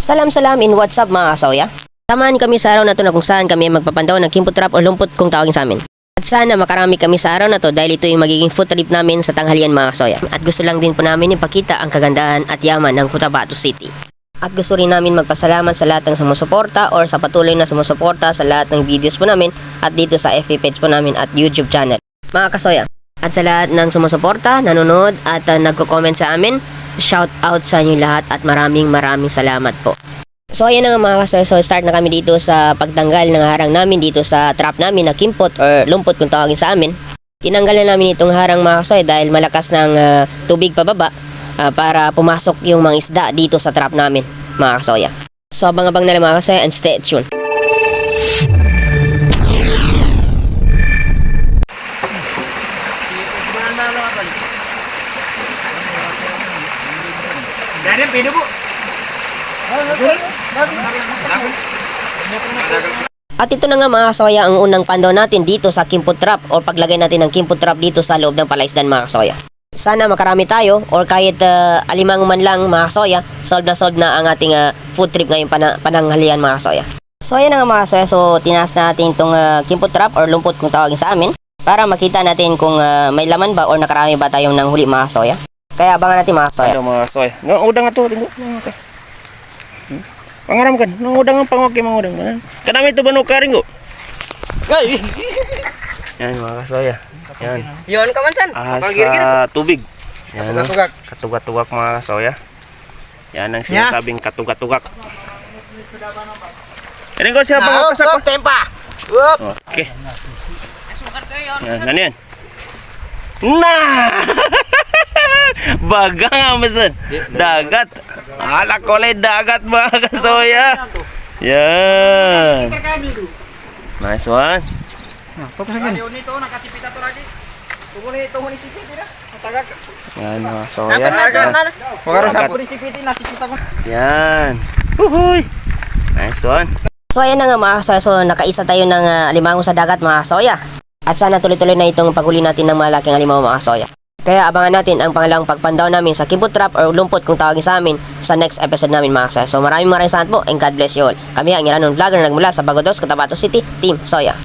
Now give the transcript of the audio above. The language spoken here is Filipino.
Salam in what's up mga kasoya? Samahan kami sa araw na to na kung saan kami magpapandaw ng kimpo trap o lumpot kung tawagin sa amin. At sana makarami kami sa araw na to dahil ito yung magiging food trip namin sa tanghalian mga kasoya. At gusto lang din po namin ipakita ang kagandahan at yaman ng Cotabato City. At gusto rin namin magpasalamat sa lahat ng sumusuporta or sa patuloy na sumusuporta sa lahat ng videos po namin at dito sa FB page po namin at YouTube channel. Mga kasoya, at sa lahat ng sumusuporta, nanonood at nagko-comment sa amin, shout out sa inyo lahat at maraming salamat po. So ayan na nga mga kasoy, so start na kami dito sa pagtanggal ng harang namin dito sa trap namin na kimpot or lumpot kung tawagin sa amin. Tinanggal na namin itong harang mga kasoy dahil malakas ng tubig pababa para pumasok yung mga isda dito sa trap namin mga kasoya. So abang-abang na lang mga kasoy and stay tuned. Daniel, pwede po. At ito na nga mga kasoya ang unang pandaw natin dito sa kimpot trap o paglagay natin ng kimpot trap dito sa loob ng palaisdan mga kasoya. Sana makarami tayo or kahit alimang man lang mga kasoya, solve na ang ating food trip ngayong pananghalian mga kasoya. So ayan na nga mga kasoya, so tinaas natin itong kimpot trap or lumpot kung tawagin sa amin para makita natin kung may laman ba or nakarami ba tayong nanghuli mga kasoya. Kaya abangan natin mga kasoya. Ano mga soy? Nga udang ato ringo. Pangaram kan, nang udang ang pangwag kay mga udang. Kanami ito banu ka ringo. Ay. Yan mga kasoy. Yan. Yon ka man san. Sa tubig. Yan. Katugak. Katugak mga kasoy. Yan ang sinasabing katugak. Ringo siya pangwakas ako. Tempa. Okay. Yan, ano yan? Nah! Bagang amasan. Dagat. Ala ko lay dagat mga kasoya. Yan. Nice one. Yan mga kasoya. Yan. Uhuy. Nice one. So ayan na nga mga kasoya, so nakaisa tayo ng alimango sa dagat mga kasoya. At sana tuloy-tuloy na itong paghuli natin ng malaking alimango mga kasoya. Kaya abangan natin ang pangalawang pagpandaw namin sa kimpot trap or lumpot kung tawagin sa amin sa next episode namin mga kasoya. So maraming salamat po and God bless you all. Kami ang Iranon Vlogger na nagmula sa Bagodos, Cotabato City, Team Soya.